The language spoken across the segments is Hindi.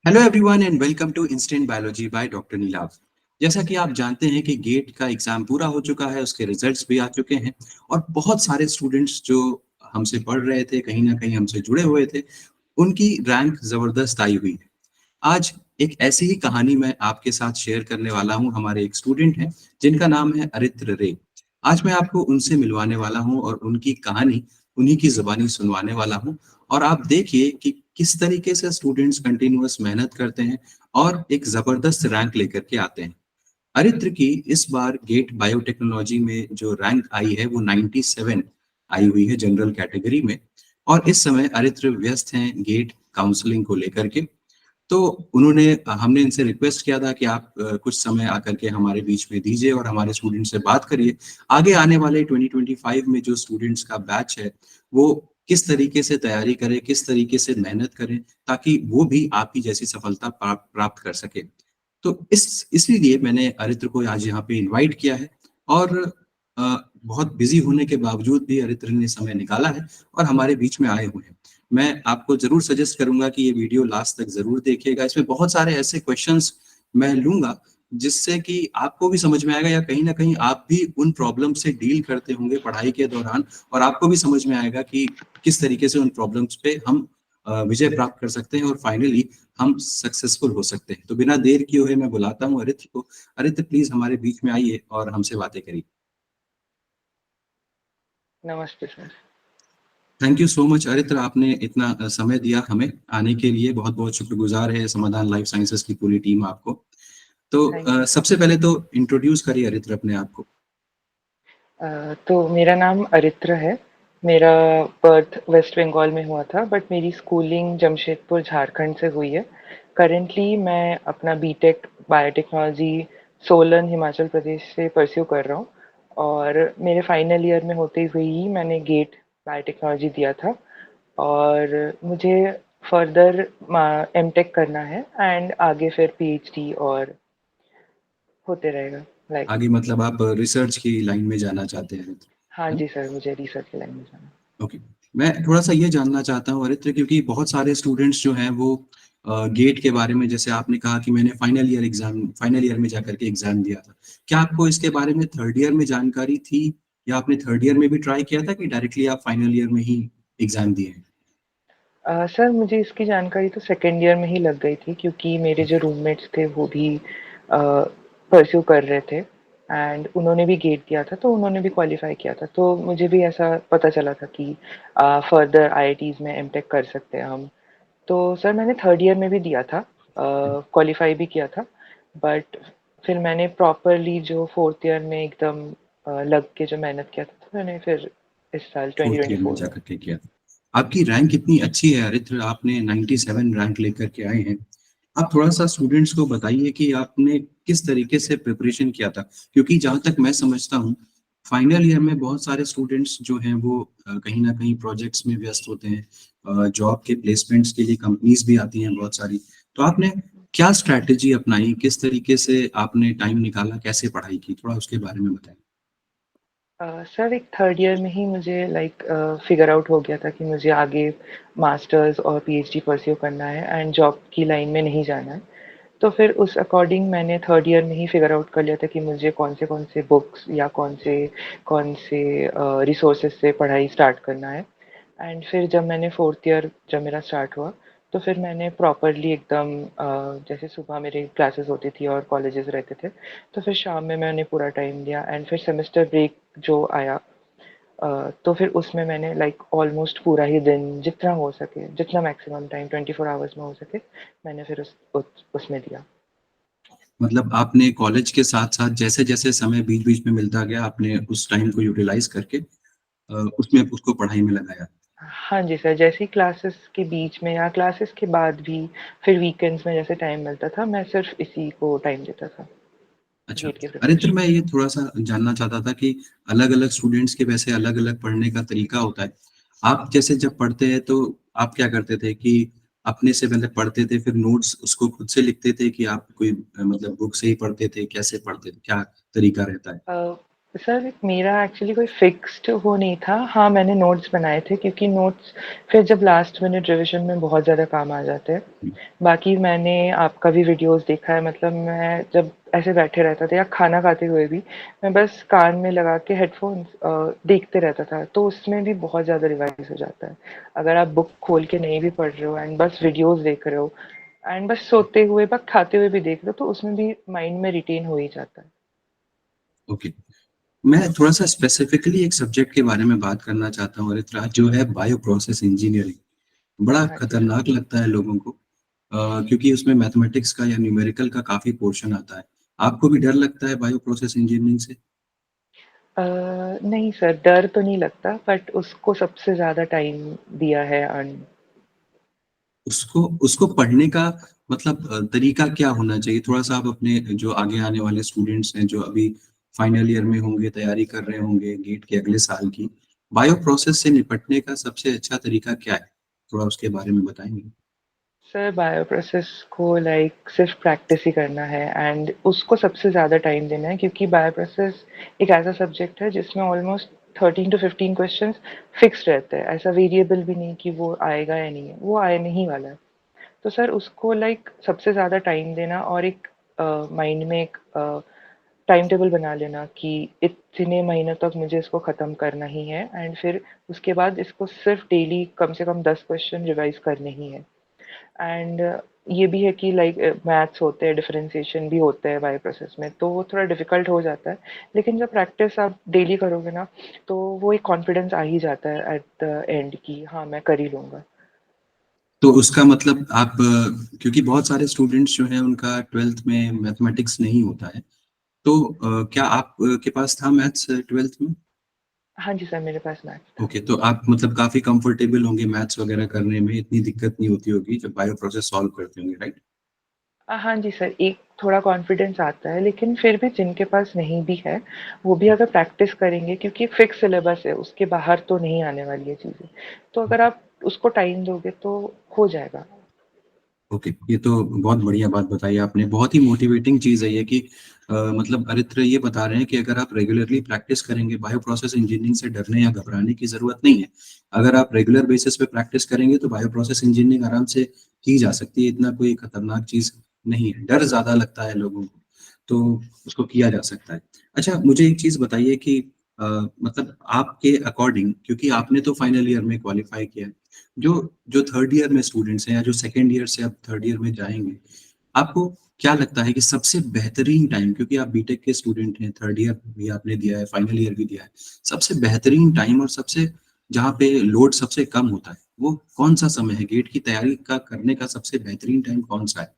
Hello everyone and welcome to instant biology by doctor Nilav. जैसा कि आप जानते हैं कि गेट का एग्जाम पूरा हो चुका है, उसके रिजल्ट्स भी आ चुके हैं और बहुत सारे स्टूडेंट्स जो हमसे पढ़ रहे थे, कहीं ना कहीं हमसे जुड़े हुए थे, उनकी रैंक जबरदस्त आई हुई है। आज एक ऐसी ही कहानी मैं आपके साथ शेयर करने वाला हूं। हमारे एक स्टूडेंट हैं जिनका नाम है अरित्र रे। आज मैं आपको उनसे मिलवाने वाला हूं और उनकी कहानी उन्हीं की जुबानी सुनवाने वाला हूं। और आप देखिए कि किस तरीके से स्टूडेंट्स कंटिन्यूअस मेहनत करते हैं और एक जबरदस्त रैंक लेकर के आते हैं। अरित्र की इस बार गेट बायोटेक्नोलॉजी में जो रैंक आई है वो 97 आई हुई है जनरल कैटेगरी में। और इस समय अरित्र व्यस्त हैं गेट काउंसलिंग को लेकर के। तो उन्होंने हमने इनसे रिक्वेस्ट किया था कि आप कुछ समय आकर के हमारे बीच में दीजिए और हमारे स्टूडेंट से बात करिए। आगे आने वाले 2025 में जो स्टूडेंट्स का बैच है वो किस तरीके से तैयारी करें, किस तरीके से मेहनत करें, ताकि वो भी आपकी जैसी सफलता प्राप्त कर सके। तो इसीलिए मैंने अरित्र को आज यहाँ पे इनवाइट किया है। और बहुत बिजी होने के बावजूद भी अरित्र ने समय निकाला है और हमारे बीच में आए हुए हैं। मैं आपको जरूर सजेस्ट करूंगा कि ये वीडियो लास्ट तक जरूर देखिएगा। इसमें बहुत सारे ऐसे क्वेश्चंस मैं लूंगा जिससे कि आपको भी समझ में आएगा, या कहीं ना कहीं आप भी उन प्रॉब्लम से डील करते होंगे पढ़ाई के दौरान, और आपको भी समझ में आएगा कि किस तरीके से उन प्रॉब्लम्स पे हम विजय प्राप्त कर सकते हैं और फाइनली हम सक्सेसफुल हो सकते हैं। तो बिना देर किए हुए मैं बुलाता हूँ अरित्र को। अरित्र प्लीज हमारे बीच में आइए और हमसे बातें करिए। नमस्ते sir. Thank you so much Aritra, आपने इतना समय दिया हमें आने के लिए। बहुत बहुत शुक्रगुजार है समाधान लाइफ साइंसेज की पूरी टीम आपको। तो थैंक यू सर। सबसे पहले तो इंट्रोड्यूस करिए अरित्र अपने आप को। तो मेरा नाम अरित्र है। मेरा बर्थ वेस्ट बंगाल में हुआ था, बट मेरी स्कूलिंग जमशेदपुर झारखंड से हुई है। करेंटली मैं अपना बीटेक बायोटेक्नोलॉजी सोलन हिमाचल प्रदेश से परस्यू कर रहा हूँ। और मेरे फाइनल ईयर में होते हुए ही मैंने गेट बायोटेक्नोलॉजी दिया था। और मुझे फर्दर एमटेक करना है एंड आगे फिर पीएचडी और होते रहेगा लाइक। आगे मतलब आप रिसर्च की लाइन में जाना चाहते हैं अरित्र, हाँ है ना? जी सर, मुझे रिसर्च की लाइन में जाना ओके। मैं थोड़ा सा ये जानना चाहता हूँ अरित्र, क्योंकि बहुत सारे स्टूडेंट्स जो हैं वो गेट के बारे में, जैसे आपने कहा कि मैंने फाइनल ईयर में जाकर के एग्जाम दिया था, क्या आपको इसके बारे में थर्ड ईयर में जानकारी थी, या आपने थर्ड ईयर में भी ट्राई किया था, कि डायरेक्टली आप फाइनल ईयर में ही एग्जाम दिए हैं? सर मुझे इसकी जानकारी तो सेकेंड ईयर में ही लग गई थी, क्योंकि मेरे जो रूममेट्स थे वो भी परस्यू कर रहे थे एंड उन्होंने भी गेट दिया था, तो उन्होंने भी क्वालिफाई किया था, तो मुझे भी ऐसा पता चला था कि फर्दर आईआईटीज में एमटेक कर सकते हैं हम। तो सर मैंने थर्ड ईयर में भी दिया था, क्वालिफाई भी किया था। बट फिर मैंने प्रॉपरली जो फोर्थ ईयर में एकदम लग के जो मेहनत किया था, तो मैंने फिर इस साल फोर्थ ईयर में 2024 में। जाकर के किया। आपकी रैंक इतनी अच्छी है अरित्र, आपने 97 रैंक लेकर के आए हैं। आप थोड़ा सा स्टूडेंट्स को बताइए कि आपने किस तरीके से प्रिपरेशन किया था, क्योंकि जहाँ तक मैं समझता हूँ फाइनल ईयर में बहुत सारे स्टूडेंट्स जो हैं वो कहीं ना कहीं प्रोजेक्ट्स में व्यस्त होते हैं, जॉब के प्लेसमेंट्स के लिए कंपनीज भी आती हैं बहुत सारी। तो आपने क्या स्ट्रैटेजी अपनाई, किस तरीके से आपने टाइम निकाला, कैसे पढ़ाई की, थोड़ा उसके बारे में बताएं। सर एक थर्ड ईयर में ही मुझे लाइक फिगर आउट हो गया था कि मुझे आगे मास्टर्स और पीएचडी परस्यू करना है एंड जॉब की लाइन में नहीं जाना है। तो फिर उस अकॉर्डिंग मैंने थर्ड ईयर में ही फिगर आउट कर लिया था कि मुझे कौन से बुक्स या कौन से रिसोर्सेज से पढ़ाई स्टार्ट करना है। एंड फिर जब मैंने फोर्थ ईयर जब मेरा स्टार्ट हुआ, तो फिर मैंने प्रॉपरली एकदम जैसे सुबह मेरी क्लासेस होती थी और कॉलेजेस रहते थे, तो फिर शाम में मैंने पूरा टाइम दिया एंड फिर सेमेस्टर ब्रेक जो आया, तो फिर उसमें मैंने लाइक ऑलमोस्ट पूरा ही दिन जितना हो सके, जितना मैक्सिमम टाइम 24 आवर्स में हो सके, मैंने फिर उसमें दिया। मतलब आपने कॉलेज के साथ साथ जैसे जैसे समय बीच बीच में मिलता गया, आपने उस टाइम को यूटिलाइज करके उसमें उसको पढ़ाई में लगाया। हाँ जी सर, जैसे ही क्लासेस के बीच में या क्लासेस के बाद भी फिर वीकेंड्स में जैसे टाइम मिलता था, मैं सिर्फ इसी को टाइम देता था, अच्छा। गेट के अरित्र, प्रिपरेशन मैं में। ये थोड़ा सा जानना चाहता था कि अलग अलग स्टूडेंट्स के वैसे अलग अलग पढ़ने का तरीका होता है। आप जैसे जब पढ़ते हैं तो आप क्या करते थे कि अपने से पहले पढ़ते थे, फिर नोट्स उसको खुद से लिखते थे, कि आप कोई मतलब बुक से ही पढ़ते थे, कैसे पढ़ते थे, क्या तरीका रहता है? सर मेरा एक्चुअली कोई फिक्स्ड वो नहीं था। हाँ, मैंने नोट्स बनाए थे क्योंकि नोट्स फिर जब लास्ट मिनट रिविज़न में बहुत ज़्यादा काम आ जाते हैं। बाकी मैंने आपका भी वीडियोज़ देखा है, मतलब मैं जब ऐसे बैठे रहता था या खाना खाते हुए भी मैं बस कान में लगा के हेडफ़ोन्स देखते रहता था, तो उसमें भी बहुत ज़्यादा रिवाइज़ हो जाता है। अगर आप बुक खोल के नहीं भी पढ़ रहे हो एंड बस वीडियोज़ देख रहे हो एंड बस सोते हुए, बस खाते हुए भी देख रहे हो, तो उसमें भी माइंड में रिटेन हो ही जाता है। ओके, मैं थोड़ा-सा स्पेसिफिकली एक सब्जेक्ट के बारे में बात करना चाहता हूँ अरित्रा, जो है बायो प्रोसेस इंजीनियरिंग। बड़ा हाँ जी, सर। खतरनाक लगता है लोगों को क्योंकि उसमें मैथमेटिक्स का या न्यूमेरिकल का काफ़ी पोर्शन आता है। आपको भी डर लगता है बायो प्रोसेस इंजीनियरिंग से? अ, नहीं सर, डर तो नहीं लगता, बट उसको सबसे ज़्यादा टाइम दिया है उसको उसको पढ़ने का मतलब तरीका क्या होना चाहिए? थोड़ा-सा आप अपने जो आगे आने वाले स्टूडेंट्स हैं, जो अभी फाइनल ईयर में होंगे, तैयारी कर रहे होंगे गेट के अगले साल की, बायो प्रोसेस से निपटने का सबसे अच्छा तरीका क्या है? थोड़ा उसके बारे में बताएँगे? सर बायोप्रोसेस को लाइक सिर्फ प्रैक्टिस ही करना है एंड उसको सबसे ज़्यादा टाइम देना है, क्योंकि बायोप्रोसेस एक ऐसा सब्जेक्ट है जिसमें ऑलमोस्ट 13 टू 15 क्वेश्चंस फिक्स्ड रहते हैं। ऐसा वेरिएबल भी नहीं कि वो आएगा या नहीं है, वो आने ही वाला है। तो सर उसको लाइक सबसे ज़्यादा टाइम देना और एक माइंड में एक टाइम टेबल बना लेना कि इतने महीनों तक मुझे इसको ख़त्म करना ही है एंड फिर उसके बाद इसको सिर्फ डेली कम से कम 10 क्वेश्चन रिवाइज करने ही है। एंड ये भी है कि लाइक मैथ्स होते हैं, डिफरेंशिएशन भी होते हैं बायो प्रोसेस में, तो वो थोड़ा डिफिकल्ट हो जाता है। लेकिन जब प्रैक्टिस आप डेली करोगे ना, तो वो एक कॉन्फिडेंस आ ही जाता है एट द एंड कि हाँ, मैं कर ही लूँगा। तो उसका मतलब आप क्योंकि बहुत सारे स्टूडेंट्स जो हैं उनका 12th में मैथमेटिक्स नहीं होता है, तो क्या आप के पास था मैथ्स 12th में? हाँ जी सर, मेरे पास मैथ्स था। ओके, तो आप मतलब काफ़ी कंफर्टेबल होंगे मैथ्स वगैरह करने में, इतनी दिक्कत नहीं होती होगी जब बायो प्रोसेस सॉल्व करते होंगे, राइट? हाँ जी सर, एक थोड़ा कॉन्फिडेंस आता है, लेकिन फिर भी जिनके पास नहीं भी है, वो भी अगर प्रैक्टिस करेंगे, क्योंकि एक फिक्स सिलेबस है, उसके बाहर तो नहीं आने वाली है चीज़ें। तो अगर आप उसको टाइम दोगे तो हो जाएगा। ओके, ये तो बहुत बढ़िया बात बताई आपने। बहुत ही मोटिवेटिंग चीज़ है ये कि मतलब अरित्र ये बता रहे हैं कि अगर आप रेगुलरली प्रैक्टिस करेंगे, बायो प्रोसेस इंजीनियरिंग से डरने या घबराने की ज़रूरत नहीं है। अगर आप रेगुलर बेसिस पे प्रैक्टिस करेंगे तो बायो प्रोसेस इंजीनियरिंग आराम से की जा सकती है, इतना कोई खतरनाक चीज़ नहीं है। डर ज़्यादा लगता है लोगों को, तो उसको किया जा सकता है। अच्छा, मुझे एक चीज़ बताइए कि अ, मतलब आपके अकॉर्डिंग क्योंकि आपने तो फाइनल ईयर में क्वालिफ़ाई किया है, जो जो थर्ड ईयर में स्टूडेंट्स हैं या जो सेकंड ईयर से अब थर्ड ईयर में जाएँगे, आपको क्या लगता है कि सबसे बेहतरीन टाइम क्योंकि आप बीटेक के स्टूडेंट हैं, थर्ड ईयर भी आपने दिया है, फाइनल ईयर भी दिया है। सबसे बेहतरीन टाइम और सबसे जहाँ पे लोड सबसे कम होता है, वो कौन-सा समय है? गेट की तैयारी का करने का सबसे बेहतरीन टाइम कौन-सा है?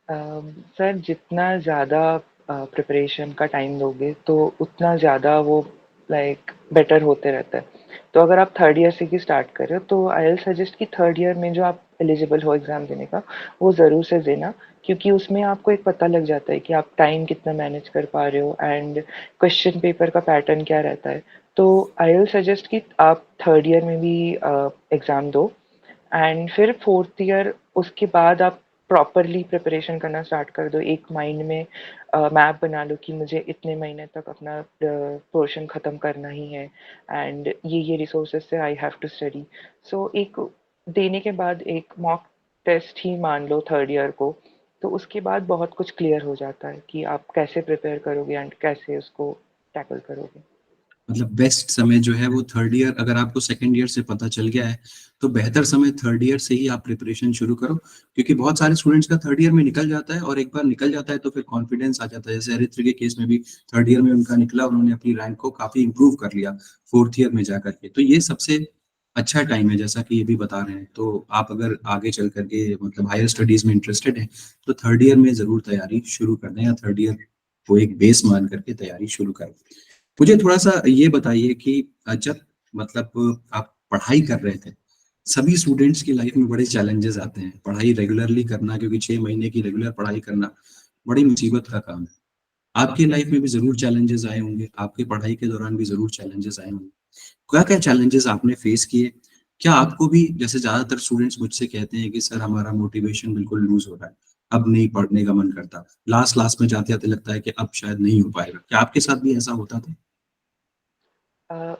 सर जितना ज़्यादा प्रिपरेशन का टाइम दोगे तो उतना ज़्यादा वो लाइक बेटर होते रहता है। तो अगर आप थर्ड ईयर से ही स्टार्ट कर रहे हो तो आई विल सजेस्ट कि थर्ड ईयर में जो आप एलिजिबल हो एग्ज़ाम देने का, वो ज़रूर से देना, क्योंकि उसमें आपको एक पता लग जाता है कि आप टाइम कितना मैनेज कर पा रहे हो एंड क्वेश्चन पेपर का पैटर्न क्या रहता है। तो आई विल सजेस्ट कि आप थर्ड ईयर में भी एग्ज़ाम दो एंड फिर फोर्थ ईयर उसके बाद आप प्रॉपरली प्रिपरेशन करना स्टार्ट कर दो। एक माइंड में मैप बना लो कि मुझे इतने महीने तक अपना पोर्शन ख़त्म करना ही है एंड ये रिसोर्सेज से आई हैव टू स्टडी। सो एक देने के बाद एक मॉक टेस्ट ही मान लो थर्ड ईयर को, तो उसके बाद बहुत कुछ क्लियर हो जाता है कि आप कैसे प्रिपेयर करोगे एंड कैसे उसको टैकल करोगे। मतलब बेस्ट समय जो है वो थर्ड ईयर अगर आपको सेकंड ईयर से पता चल गया है, तो बेहतर समय थर्ड ईयर से ही आप प्रिपरेशन शुरू करो। क्योंकि बहुत सारे स्टूडेंट्स का थर्ड ईयर में निकल जाता है और एक बार निकल जाता है तो फिर कॉन्फिडेंस आ जाता है। जैसे अरित्र के केस में भी थर्ड ईयर में उनका निकला, उन्होंने अपनी रैंक को काफ़ी इम्प्रूव कर लिया फोर्थ ईयर में जाकर के। तो ये सबसे अच्छा टाइम है जैसा कि ये भी बता रहे हैं। तो आप अगर आगे चल कर के मतलब हायर स्टडीज़ में इंटरेस्टेड हैं, तो थर्ड ईयर में ज़रूर तैयारी शुरू कर दें या थर्ड ईयर को एक बेस मान करके तैयारी शुरू करें। मुझे थोड़ा-सा ये बताइए कि जब मतलब आप पढ़ाई कर रहे थे, सभी स्टूडेंट्स की लाइफ में बड़े चैलेंजेस आते हैं। पढ़ाई रेगुलरली करना क्योंकि 6 महीने की रेगुलर पढ़ाई करना, बड़ी मुसीबत का काम है। आपकी लाइफ में भी ज़रूर चैलेंजेस आए होंगे, आपकी पढ़ाई के दौरान भी ज़रूर चैलेंजेस आए होंगे। क्या-क्या चैलेंजेस आपने फेस किए? क्या आपको भी जैसे ज़्यादातर स्टूडेंट्स मुझसे कहते हैं कि सर हमारा मोटिवेशन बिल्कुल लूज़ हो रहा है। अब नहीं पढ़ने का मन करता। लास्ट क्लास में जाते-जाते लगता है कि अब शायद नहीं हो पाएगा। क्या आपके साथ भी ऐसा होता था? अ,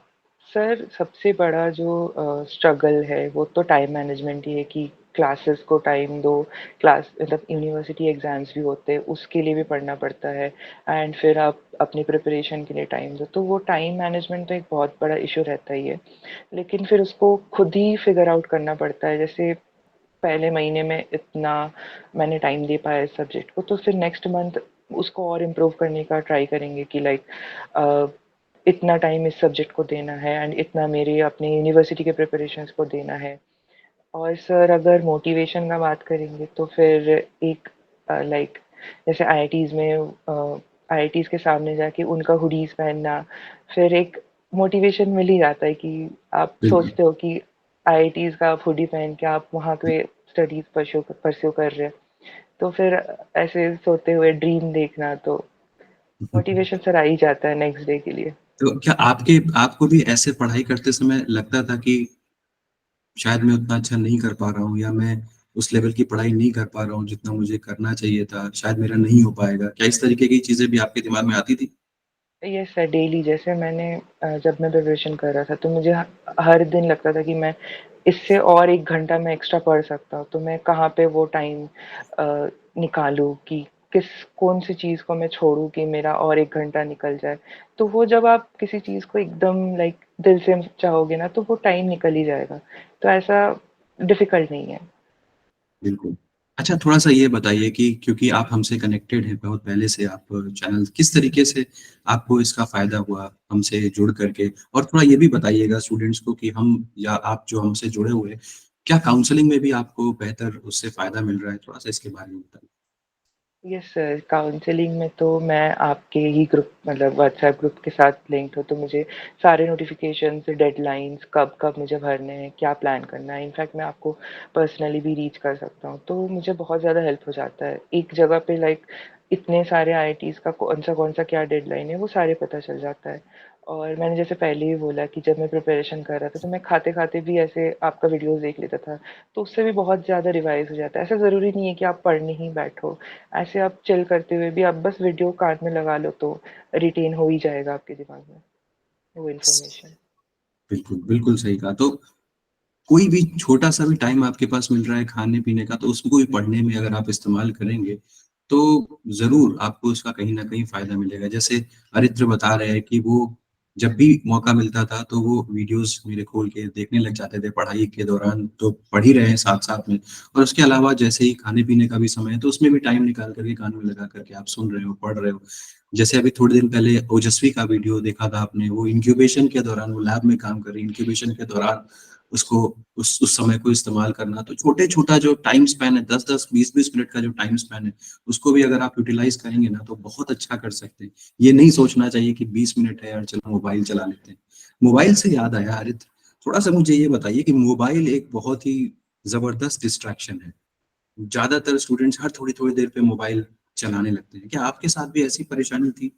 सर सबसे बड़ा जो स्ट्रगल है वो तो टाइम मैनेजमेंट ही है कि क्लासेस को टाइम दो, क्लास मतलब यूनिवर्सिटी एग्ज़ाम्स भी होते हैं, उसके लिए भी पढ़ना पड़ता है एंड फिर आप अपनी प्रिपरेशन के लिए टाइम दो, तो वो टाइम मैनेजमेंट तो एक बहुत बड़ा इश्यू रहता ही है। लेकिन फिर उसको खुद ही फिगर आउट करना पड़ता है, जैसे पहले महीने में इतना मैंने टाइम दे पाया इस सब्जेक्ट को, तो फिर नेक्स्ट मंथ उसको और इम्प्रूव करने का ट्राई करेंगे कि लाइक अ, इतना टाइम इस सब्जेक्ट को देना है एंड इतना मेरे अपने यूनिवर्सिटी के प्रिपरेशंस को देना है। और सर अगर मोटिवेशन का बात करेंगे तो फिर एक लाइक जैसे आईआईटीज़ में आईआईटीज़ के सामने जाके उनका हुडीज़ पहनना, फिर एक मोटिवेशन मिल ही जाता है कि आप बिल्कुल। सोचते हो कि आईआईटीज़ का आप हुडी पहन के आप वहाँ पे स्टडीज़ परस्यू कर रहे हैं। तो फिर ऐसे सोते हुए ड्रीम देखना तो मोटिवेशन सर आ ही जाता है नेक्स्ट डे के लिए। तो क्या आपको भी ऐसे पढ़ाई करते समय लगता था कि शायद मैं उतना अच्छा नहीं कर पा रहा हूँ या मैं उस लेवल की पढ़ाई नहीं कर पा रहा हूँ जितना मुझे करना चाहिए था, शायद मेरा नहीं हो पाएगा। क्या इस तरीके की चीज़ें भी आपके दिमाग में आती थी? यस सर, डेली जैसे मैंने जब मैं प्रिपरेशन कर रहा था तो मुझे हर दिन लगता था कि मैं इससे और 1 घंटा मैं एक्स्ट्रा पढ़ सकता हूँ, तो मैं कहाँ पे वो टाइम निकालूँ कि कौन-सी चीज़ को मैं छोड़ूँ कि मेरा और 1 घंटा निकल जाए। तो वो जब आप किसी चीज़ को एकदम लाइक दिल से चाहोगे ना, तो वो टाइम निकल ही जाएगा। तो ऐसा डिफ़िकल्ट नहीं है। बिल्कुल। अच्छा थोड़ा-सा ये बताइए कि क्योंकि आप हमसे कनेक्टेड हैं बहुत पहले से आप चैनल किस तरीके से आपको इसका फ़ायदा हुआ हमसे जुड़ कर के? और थोड़ा ये भी बताइएगा स्टूडेंट्स को कि हम या आप जो हमसे जुड़े हुए हैं, क्या काउंसलिंग में भी आपको बेहतर उससे फ़ायदा मिल रहा है? थोड़ा-सा इसके बारे में बताइए। यस सर, काउंसलिंग में तो मैं आपके ही ग्रुप मतलब व्हाट्सएप ग्रुप के साथ लिंक्ड हूँ, तो मुझे सारे नोटिफ़िकेशंस, डेडलाइन्स कब-कब मुझे भरने हैं, क्या प्लान करना है, इनफैक्ट मैं आपको पर्सनली भी रीच कर सकता हूँ, तो मुझे बहुत ज़्यादा हेल्प हो जाता है। एक जगह पे लाइक इतने सारे आईआईटीज़ का कौन-सा क्या डेडलाइन है, वो सारे पता चल जाता है। और मैंने जैसे पहले ही बोला कि जब मैं प्रिपरेशन कर रहा था, तो मैं खाते-खाते भी ऐसे आपका वीडियोज़ देख लेता था, तो उससे भी बहुत ज़्यादा रिवाइज़ हो जाता है। ऐसा ज़रूरी नहीं है कि आप पढ़ने ही बैठो। ऐसे आप चिल करते हुए भी आप बस वीडियो कान में लगा लो तो रिटेन हो ही जाएगा आपके दिमाग में वो इन्फॉर्मेशन। बिल्कुल, बिल्कुल सही कहा। तो कोई भी छोटा-सा भी टाइम आपके पास मिल रहा है खाने-पीने का, तो उसको भी पढ़ने में अगर आप इस्तेमाल करेंगे, तो ज़रूर आपको उसका कहीं न कहीं फ़ायदा मिलेगा। जैसे अरित्र बता रहे हैं कि वो जब भी मौका मिलता था, तो वो वीडियोज़ मेरे खोल के देखने लग जाते थे पढ़ाई के दौरान, तो पढ़ ही रहे हैं साथ-साथ में। और उसके अलावा जैसे ही खाने-पीने का भी समय है, तो उसमें भी टाइम निकाल कर के कान में लगा कर के आप सुन रहे हो, पढ़ रहे हो। जैसे अभी थोड़े दिन पहले ओजस्वी का वीडियो देखा था आपने, वो इंक्यूबेशन के दौरान वो लैब में काम कर रही है, इंक्यूबेशन के दौरान उसको उस समय को इस्तेमाल करना। तो छोटे-छोटा जो टाइम स्पैन है 10-10, 20-20 मिनट का जो टाइम स्पैन है, उसको भी अगर आप यूटिलाइज़ करेंगे ना तो बहुत अच्छा कर सकते हैं। ये नहीं सोचना चाहिए कि 20 मिनट है यार चलो मोबाइल चला लेते हैं। मोबाइल से याद आया आरित, थोड़ा-सा मुझे ये बताइए कि मोबाइल एक बहुत ही ज़बरदस्त डिस्ट्रैक्शन है। ज़्यादातर स्टूडेंट्स हर थोड़ी-थोड़ी देर पे मोबाइल चलाने लगते हैं। क्या आपके साथ भी ऐसी परेशानी थी?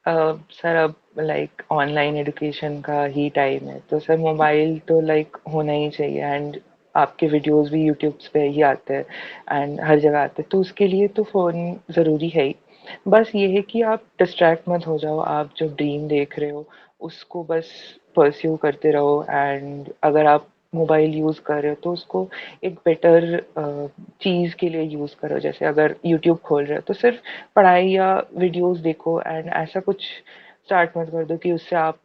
सर अब लाइक ऑनलाइन एजुकेशन का ही टाइम है, तो सर मोबाइल तो लाइक होना ही चाहिए एंड आपके वीडियोज़ भी यूट्यूब्स पे ही आते हैं एंड हर जगह आते हैं, तो उसके लिए तो फ़ोन ज़रूरी है ही। बस ये है कि आप डिस्ट्रैक्ट मत हो जाओ, आप जो ड्रीम देख रहे हो, उसको बस परस्यू करते रहो एंड अगर आप मोबाइल यूज़ कर रहे हो, तो उसको एक बेटर चीज़ के लिए यूज़ करो। जैसे अगर यूट्यूब खोल रहे हो, तो सिर्फ़ पढ़ाई या वीडियोज़ देखो एंड ऐसा कुछ स्टार्ट मत कर दो कि उससे आप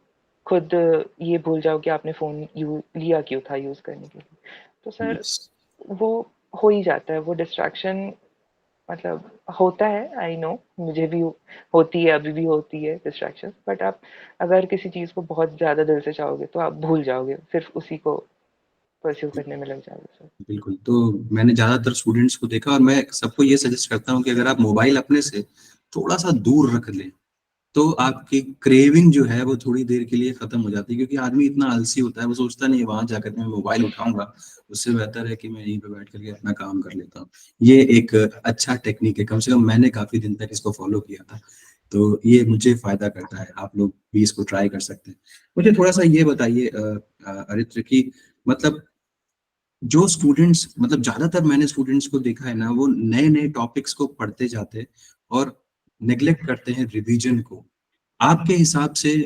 खुद ये भूल जाओ कि आपने फ़ोन लिया क्यों था यूज़ करने के लिए। तो सर यस। वो हो ही जाता है, वो डिस्ट्रैक्शन मतलब होता है, आई नो मुझे भी होती है, अभी भी होती है डिस्ट्रैक्शन, बट आप अगर किसी चीज़ को बहुत ज़्यादा दिल से चाहोगे, तो आप भूल जाओगे, सिर्फ़ उसी को परस्यू करने में लग जाओगे सर। बिल्कुल, तो मैंने ज़्यादातर स्टूडेंट्स को देखा और मैं सबको ये सजेस्ट करता हूँ कि अगर आप मोबाइल अपने से थोड़ा-सा दूर रख लें, तो आपकी क्रेविंग जो है वो थोड़ी देर के लिए खत्म हो जाती है क्योंकि आदमी इतना आलसी होता है, वो सोचता नहीं है वहाँ जाकर के मैं मोबाइल उठाऊँगा, उससे बेहतर है कि मैं यहीं पे बैठ कर के अपना काम कर लेता हूँ। ये एक अच्छा टेक्नीक है, कम से कम मैंने काफ़ी दिन तक इसको फ़ॉलो किया था, तो ये मुझे फ़ायदा करता है, आप लोग भी इसको ट्राई कर सकते हैं। मुझे थोड़ा-सा ये बताइए अरित्र कि मतलब जो स्टूडेंट्स मतलब ज्यादातर मैंने स्टूडेंट्स को देखा है ना, वो नए नए टॉपिक्स को पढ़ते जाते हैं और नेग्लेक्ट करते हैं रिवीजन को। आपके हिसाब से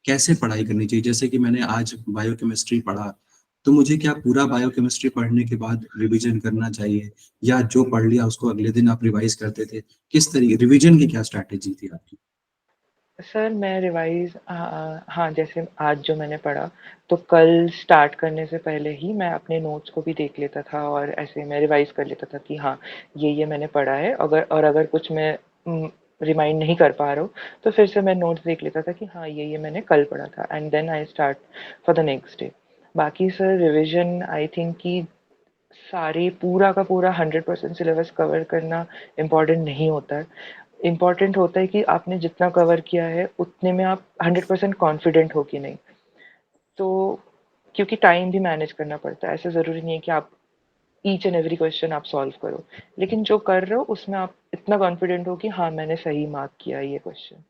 कैसे पढ़ाई करनी चाहिए? जैसे कि मैंने आज बायोकेमिस्ट्री पढ़ा, तो मुझे क्या पूरा बायोकेमिस्ट्री पढ़ने के बाद रिवीजन करना चाहिए, या जो पढ़ लिया उसको अगले दिन आप रिवाइज करते थे? किस तरीके रिवीजन की क्या स्ट्रैटेजी थी आपकी? सर मैं रिवाइज़ हाँ, जैसे आज जो मैंने पढ़ा, तो कल स्टार्ट करने से पहले ही मैं अपने नोट्स को भी देख लेता था और ऐसे मैं रिवाइज़ कर लेता था कि हाँ, ये मैंने पढ़ा है। अगर कुछ मैं रिमाइंड नहीं कर पा रहा हूँ, तो फिर से मैं नोट्स देख लेता था कि हाँ, ये मैंने कल पढ़ा था and then I start for the next day. बाकी सर रिविज़न आई थिंक कि सारे पूरा का पूरा 100% सिलेबस कवर करना इम्पोर्टेंट नहीं होता है। इम्पोर्टेंट होता है कि आपने जितना कवर किया है, उतने में आप 100% कॉन्फिडेंट हो कि नहीं। तो क्योंकि टाइम भी मैनेज करना पड़ता है, ऐसा ज़रूरी नहीं है कि आप ईच एंड एवरी क्वेश्चन आप सॉल्व करो। लेकिन जो कर रहे हो, उसमें आप इतना कॉन्फिडेंट हो कि हाँ, मैंने सही मार्क किया ये क्वेश्चन।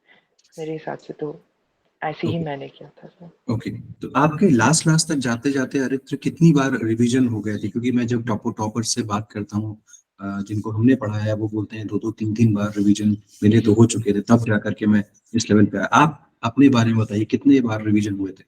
मेरे हिसाब से तो ऐसे ही ओके। मैंने किया था सर। ओके, तो आपके लास्ट क्लास तक जाते जाते अरित्र कितनी बार रिवीजन हो गए थे? क्योंकि मैं जब टॉपर से बात करता हूँ, जिनको हमने पढ़ाया है, वो बोलते हैं दो दो तीन तीन बार रिवीजन मेरे तो हो चुके थे, तब जा करके मैं इस लेवल पे आया। आप अपने बारे में बताइए, कितने बार रिवीजन हुए थे?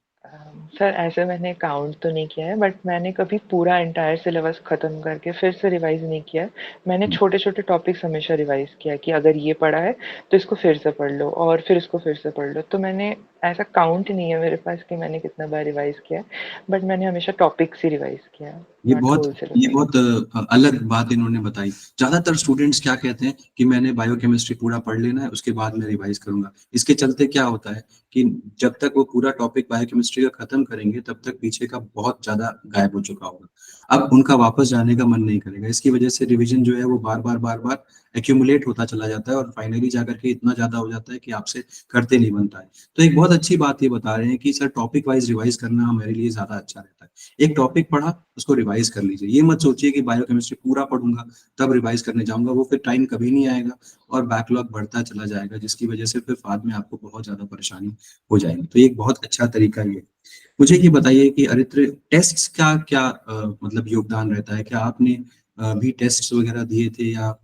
सर ऐसे मैंने काउंट तो नहीं किया है, बट मैंने कभी पूरा एंटायर सिलेबस ख़त्म करके फिर से रिवाइज़ नहीं किया है। मैंने हम्म, छोटे-छोटे टॉपिक्स हमेशा रिवाइज़ किया है कि अगर ये पढ़ा है, तो इसको फिर से पढ़ लो और फिर इसको फिर से पढ़ लो। तो मैंने ऐसा काउंट नहीं है मेरे पास कि मैंने कितना बार रिवाइज़ किया है, बट मैंने हमेशा टॉपिक्स ही रिवाइज़ किया है, ये नॉट बहुत होल ये सिलेबस। बहुत अलग बात इन्होंने बताई। ज्यादातर स्टूडेंट्स क्या कहते हैं कि मैंने बायोकेमिस्ट्री पूरा पढ़ लेना है, उसके बाद मैं रिवाइज करूंगा। इसके चलते क्या होता है कि जब तक वो पूरा टॉपिक बायोकेमिस्ट्री का खत्म करेंगे, तब तक पीछे का बहुत ज्यादा गायब हो चुका होगा। अब उनका वापस जाने का मन नहीं करेगा। इसकी वजह से रिवीजन जो है वो बार बार एक्यूमुलेट होता चला जाता है, और फाइनली जाकर के इतना ज्यादा हो जाता है कि आपसे करते नहीं बनता है। तो एक बहुत अच्छी बात ये बता रहे हैं कि सर, टॉपिक वाइज रिवाइज करना हमारे लिए ज्यादा अच्छा रहता है। एक टॉपिक पढ़ा, उसको रिवाइज कर लीजिए। ये मत सोचिए कि बायोकेमिस्ट्री पूरा पढ़ूंगा तब रिवाइज करने जाऊंगा, वो फिर टाइम कभी नहीं आएगा और बैकलॉग बढ़ता चला जाएगा, जिसकी वजह से फिर बाद में आपको बहुत ज्यादा परेशानी हो जाएगी। तो ये एक बहुत अच्छा तरीका ये है। मुझे ये बताइए कि अरित्र, टेस्ट का क्या मतलब योगदान रहता है? क्या आपने भी टेस्ट वगैरह दिए थे, या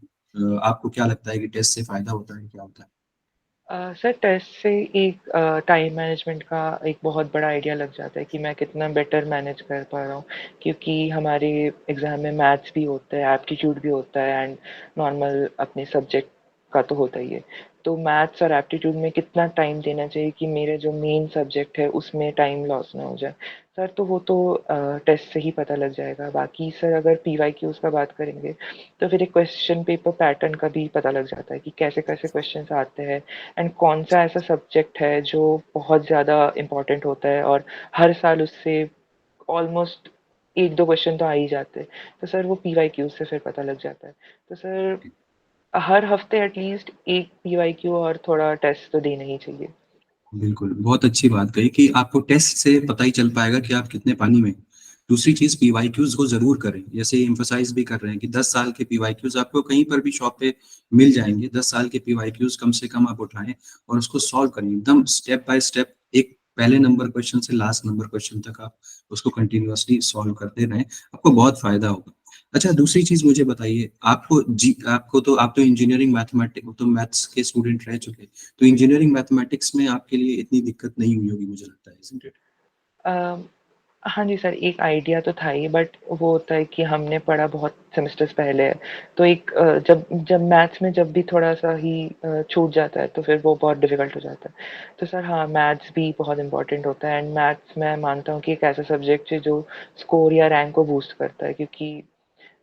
आपको क्या लगता है कि टेस्ट से फायदा होता है, क्या होता है? सर टेस्ट से एक टाइम मैनेजमेंट का एक बहुत बड़ा आइडिया लग जाता है कि मैं कितना बेटर मैनेज कर पा रहा हूँ, क्योंकि हमारे एग्ज़ाम में मैथ्स भी होता है, एप्टीट्यूड भी होता है एंड नॉर्मल अपने सब्जेक्ट का तो होता ही है। तो मैथ्स और एप्टीट्यूड में कितना टाइम देना चाहिए कि मेरे जो मेन सब्जेक्ट है उसमें टाइम लॉस ना हो जाए। सर तो वो तो टेस्ट से ही पता लग जाएगा। बाकी सर अगर पीवाईक्यूज़ का बात करेंगे, तो फिर एक क्वेश्चन पेपर पैटर्न का भी पता लग जाता है कि कैसे-कैसे क्वेश्चन्स आते हैं एंड कौन सा ऐसा सब्जेक्ट है जो बहुत ज़्यादा इम्पोर्टेंट होता है और हर साल उससे ऑलमोस्ट 1-2 क्वेश्चन तो आ ही जाते हैं। तो सर वो पीवाईक्यू से फिर पता लग जाता है। तो सर हर हफ्ते एटलीस्ट 1 पीवाईक्यू और थोड़ा टेस्ट तो देना ही चाहिए। बिल्कुल, बहुत अच्छी बात कही कि आपको टेस्ट से पता ही चल पाएगा कि आप कितने पानी में हैं। दूसरी चीज़, पीवाईक्यूज़ को ज़रूर करें। जैसे एम्फसाइज़ भी कर रहे हैं कि 10 साल के पीवाईक्यूज़ आपको कहीं पर भी शॉप पे मिल जाएँगे। 10 साल के पीवाईक्यूज़ कम से कम आप उठाएँ और उसको सॉल्व करें। एकदम स्टेप बाय स्टेप, एक पहले नंबर क्वेश्चन से लास्ट नंबर क्वेश्चन तक आप उसको कंटीन्यूअसली सॉल्व करते रहें, आपको बहुत फ़ायदा होगा। अच्छा, दूसरी चीज़ मुझे बताइए, आप तो इंजीनियरिंग तो मैथ्स के स्टूडेंट रह चुके हैं। तो इंजीनियरिंग मैथमेटिक्स में आपके लिए इतनी दिक्कत नहीं हुई होगी, मुझे लगता है, isn't it? अ, हाँ जी सर, एक आइडिया तो था ही, बट वो होता है कि हमने पढ़ा बहुत सेमेस्टर्स पहले है, तो एक जब जब मैथ्स में जब भी थोड़ा-सा ही छूट जाता है, तो फिर वो बहुत डिफ़िकल्ट हो जाता है। तो सर हाँ, मैथ्स भी बहुत इम्पोर्टेंट होता है एंड मैथ्स मैं मानता हूँ कि एक ऐसा सब्जेक्ट है जो स्कोर या रैंक को बूस्ट करता है, क्योंकि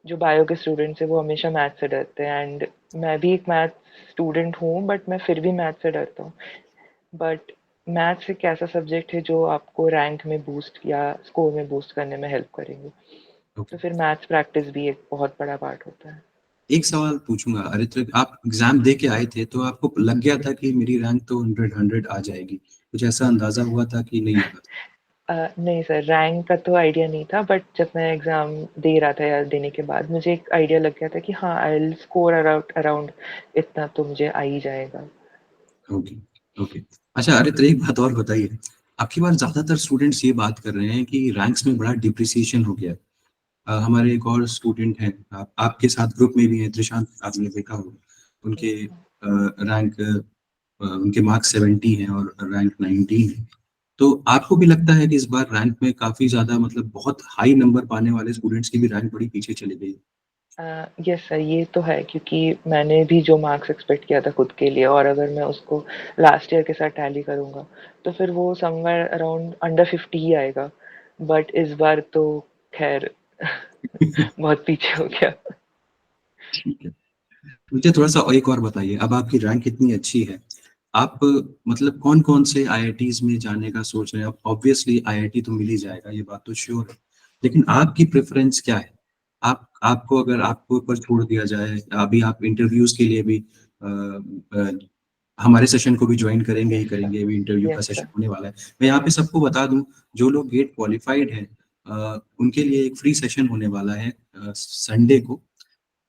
जो बायो के स्टूडेंट्स हैं वो हमेशा मैथ्स से डरते हैं एंड मैं भी एक मैथ्स स्टूडेंट हूँ, बट मैं फिर भी मैथ्स से डरता हूँ। बट मैथ्स एक ऐसा सब्जेक्ट है जो आपको रैंक में बूस्ट या स्कोर में बूस्ट करने में हेल्प करेंगे। तो ओके। फिर मैथ्स प्रैक्टिस भी एक बहुत बड़ा पार्ट होता है। एक सवाल पूछूंगा अरित्र, आप एग्जाम दे के आए थे, तो आपको लग गया था कि मेरी रैंक तो 100 आ जाएगी? कुछ ऐसा अंदाजा हुआ था कि नहीं लगा था? नहीं सर, रैंक का तो आइडिया नहीं था, बट जब मैं एग्ज़ाम दे रहा था या देने के बाद मुझे एक आइडिया लग गया था कि हाँ, I will score around around इतना तो मुझे आ ही जाएगा। ओके। ओके। अच्छा अरित्र, एक बात और बताइए। आपकी बार ज्यादातर स्टूडेंट्स ये बात कर रहे हैं कि रैंक्स में बड़ा डिप्रिसिएशन हो गया है। हमारे एक और स्टूडेंट हैं, आपके साथ ग्रुप में भी हैं, त्रिशांत, आपने देखा होगा, उनके रैंक, उनके मार्क्स 70 हैं और रैंक 19 है। तो आपको भी लगता है कि इस बार रैंक में काफी ज्यादा, मतलब बहुत हाई नंबर पाने वाले स्टूडेंट्स की भी रैंक बड़ी पीछे चली गई? यस सर, ये तो है क्योंकि मैंने भी जो मार्क्स एक्सपेक्ट किया था खुद के लिए और अगर मैं उसको लास्ट ईयर के साथ टैली करूँगा, तो फिर वो समव्हेयर अराउंड अंडर 50 ही आएगा। बट इस बार तो खैर बहुत पीछे हो गया। ठीक है, मुझे थोड़ा सा एक और बताइए, अब आपकी रैंक इतनी अच्छी है, आप मतलब कौन कौन से आईआईटीज में जाने का सोच रहे हैं? अब ऑब्वियसली आईआईटी तो मिल ही जाएगा, ये बात तो श्योर है, लेकिन आपकी प्रेफरेंस क्या है? आप आपको अगर आपको ऊपर छोड़ दिया जाए, अभी आप इंटरव्यूज के लिए भी हमारे सेशन को भी ज्वाइन करेंगे ही यस सर, करेंगे, अभी इंटरव्यू का यस सेशन सर। होने वाला है। मैं यहाँ पे सबको बता दूं, जो लोग गेट क्वालिफाइड हैं, उनके लिए एक फ्री सेशन होने वाला है संडे को।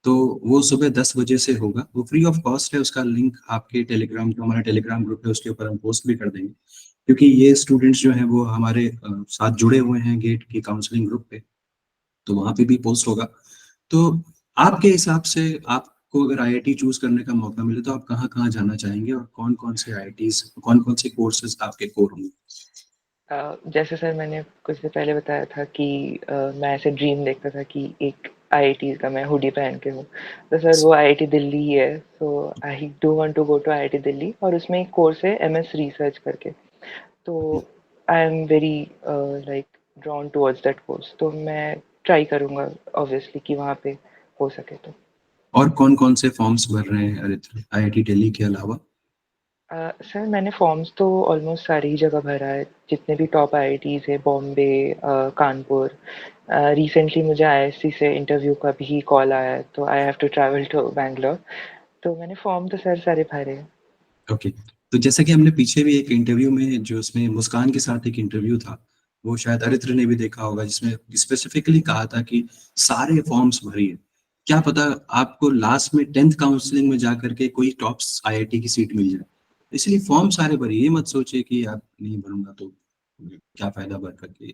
तो वो सुबह 10 बजे से होगा, वो फ्री ऑफ कॉस्ट है, उसका लिंक आपके टेलीग्राम, जो हमारा टेलीग्राम ग्रुप है उसके ऊपर हम पोस्ट भी कर देंगे, क्योंकि ये स्टूडेंट्स जो हैं वो हमारे साथ जुड़े हुए हैं गेट की काउंसलिंग ग्रुप पे, तो वहाँ पे भी पोस्ट होगा। तो आपके हिसाब से आपको अगर आईआईटी चूज करने का मौका मिले तो आप कहाँ कहाँ जाना चाहेंगे, और कौन कौन से आईआईटीज, कौन कौन से कोर्सेज आपके कोर होंगे? जैसे सर मैंने कुछ देर पहले बताया था कि मैं ऐसे ड्रीम देखता था कि एक आईआईटी का मैं हुडी पहन के हूँ। तो सर वो आईआईटी दिल्ली ही है। So I do want to go to IIT Delhi और उसमें एक कोर्स है एमएस रिसर्च करके। तो I am very like drawn towards that course. तो मैं ट्राई करूँगा ऑब्वियसली कि वहाँ पे हो सके तो। और कौन कौन से फॉर्म्स भर रहे हैं अरित्र, आईआईटी दिल्ली के अलावा? सर मैंने फॉर्म्स तो ऑलमोस्ट सारी ही जगह भरा है, जितने भी टॉप आईआईटीज़ है, बॉम्बे, कानपुर। रिसेंटली मुझे आईआईएससी से इंटरव्यू का भी कॉल आया है, तो I have to travel to Bangalore. तो मैंने फॉर्म तो सर सारे भरे हैं। ओके, तो जैसा कि हमने पीछे भी एक इंटरव्यू में, जो उसमें मुस्कान के साथ एक इंटरव्यू था, वो शायद अरित्र ने भी देखा होगा, जिसमें स्पेसिफिकली कहा था कि सारे फॉर्म्स भरिए, क्या पता आपको लास्ट में 10th काउंसलिंग में जाकर के कोई टॉप आईआईटी की सीट मिल जाए। इसलिए फॉर्म सारे भरिए, ये मत सोचिए कि आप नहीं भरूंगा तो क्या फायदा भर करके।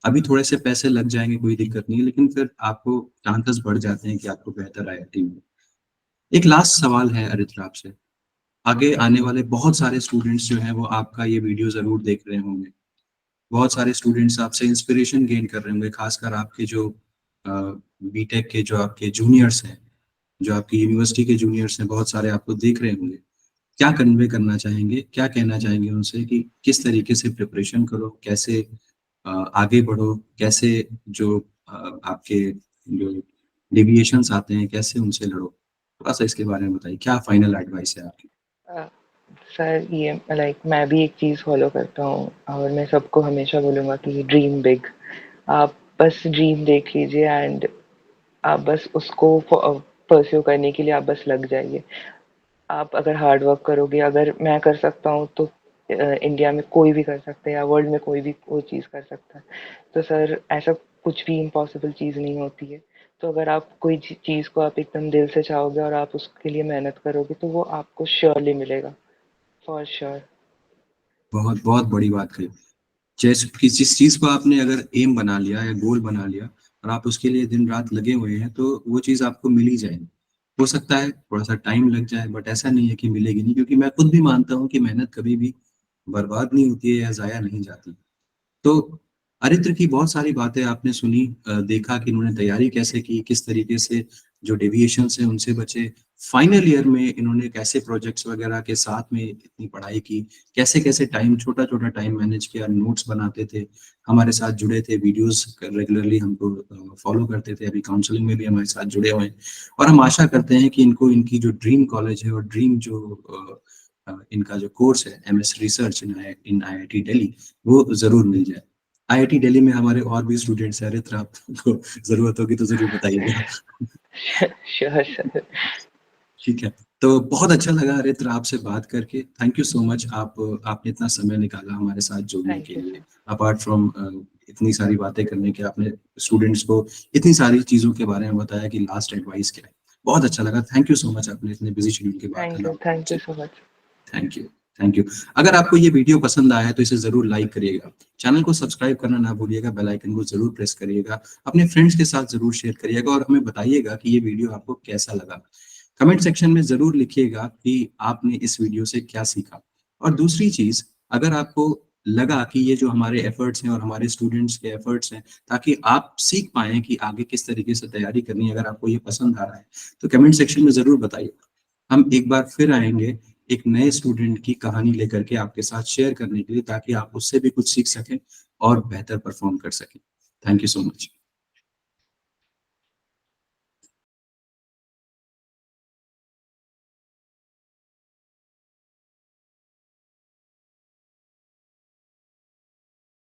अभी थोड़े से पैसे लग जाएंगे, कोई दिक्कत नहीं है, लेकिन फिर आपको चांसेस बढ़ जाते हैं कि आपको बेहतर आईआईटी मिले। एक लास्ट सवाल है अरित्र आपसे, आगे आने वाले बहुत सारे स्टूडेंट्स जो हैं वो आपका ये वीडियो जरूर देख रहे होंगे, बहुत सारे स्टूडेंट्स आपसे इंस्पिरेशन गेन कर रहे होंगे, खासकर आपके जो बीटेक के जो आपके जूनियर्स हैं, जो आपकी यूनिवर्सिटी के जूनियर्स हैं, बहुत सारे आपको देख रहे होंगे। क्या कन्वे करना चाहेंगे, क्या कहना चाहेंगे उनसे कि किस तरीके से प्रिपरेशन करो, कैसे आगे बढ़ो, कैसे जो आपके जो डिविएशंस आते हैं कैसे उनसे लड़ो? थोड़ा सा इसके बारे में बताइए, क्या फाइनल एडवाइस है आपकी? अ, सर ये लाइक मैं भी एक चीज़ फॉलो करता हूँ और मैं सबको हमेशा बोलूँगा कि ड्रीम बिग। आप बस ड्रीम देख लीजिए एंड आप बस उसको परस्यू करने के लिए आप बस लग जाइए। आप अगर हार्ड वर्क करोगे, अगर मैं कर सकता हूँ तो इंडिया में कोई भी कर सकता है या वर्ल्ड में कोई भी वो चीज़ कर सकता है। तो सर ऐसा कुछ भी इम्पॉसिबल चीज़ नहीं होती है। तो अगर आप कोई चीज़ को आप एकदम दिल से चाहोगे और आप उसके लिए मेहनत करोगे तो वो आपको श्योरली मिलेगा, फॉर श्योर। बहुत बहुत बड़ी बात कही। जैसे कि जिस चीज को आपने अगर एम बना लिया या गोल बना लिया और आप उसके लिए दिन रात लगे हुए हैं, तो वो चीज आपको मिल ही जाएगी। हो सकता है थोड़ा सा टाइम लग जाए, बट ऐसा नहीं है कि मिलेगी नहीं, क्योंकि मैं खुद भी मानता हूँ कि मेहनत कभी भी बर्बाद नहीं होती है या जाया नहीं जाती। तो अरित्र की बहुत सारी बातें आपने सुनी, देखा कि इन्होंने तैयारी कैसे की, किस तरीके से जो डेविएशन है उनसे बचे, फाइनल ईयर में इन्होंने कैसे प्रोजेक्ट्स वगैरह के साथ में इतनी पढ़ाई की, कैसे कैसे टाइम, छोटा छोटा टाइम मैनेज किया, नोट्स बनाते थे, हमारे साथ जुड़े थे, वीडियोस रेगुलरली हमको फॉलो करते थे, अभी काउंसलिंग में भी हमारे साथ जुड़े हुए हैं। और हम आशा करते हैं कि इनको इनकी जो ड्रीम कॉलेज है और ड्रीम जो इनका जो कोर्स है एमएस रिसर्च इन आईआईटी दिल्ली, वो जरूर मिल जाए। आईआईटी दिल्ली में हमारे और भी स्टूडेंट्स हैं, अरित्र आपको जरूरत होगी तो जरूर बताइएगा। Sure sir. ठीक है, तो बहुत अच्छा लगा अरित्र आपसे बात करके, थैंक यू सो मच, आपने इतना समय निकाला हमारे साथ जुड़ने के थैंक यू लिए, सर। अपार्ट फ्रॉम इतनी सारी बातें करने के, आपने स्टूडेंट्स को इतनी सारी चीजों के बारे में बताया कि लास्ट एडवाइस क्या है। बहुत अच्छा लगा, थैंक यू सो मच, आपने इतने बिजी शेड्यूल के बाद थैंक यू, हमें थैंक यू मुझसे। So much. Thank you. Thank you. अगर आपको ये वीडियो पसंद आया है तो इसे ज़रूर लाइक करिएगा। चैनल को सब्सक्राइब करना ना भूलिएगा, बेल आइकन को ज़रूर प्रेस करिएगा। अपने फ्रेंड्स के साथ ज़रूर शेयर करिएगा और हमें बताइएगा कि ये वीडियो आपको कैसा लगा। कमेंट सेक्शन में ज़रूर लिखिएगा कि आपने इस वीडियो से क्या सीखा। और दूसरी चीज़, अगर आपको लगा कि ये जो हमारे एफर्ट्स हैं और हमारे स्टूडेंट्स के एफर्ट्स हैं, ताकि आप सीख पाएँ कि आगे किस तरीके से तैयारी करनी है, अगर आपको ये पसंद आ रहा है, तो कमेंट सेक्शन में ज़रूर बताइएगा। हम एक बार फिर आएँगे एक नए स्टूडेंट की कहानी लेकर के आपके साथ शेयर करने के लिए, ताकि आप उससे भी कुछ सीख सकें और बेहतर परफॉर्म कर सकें। Thank you so much.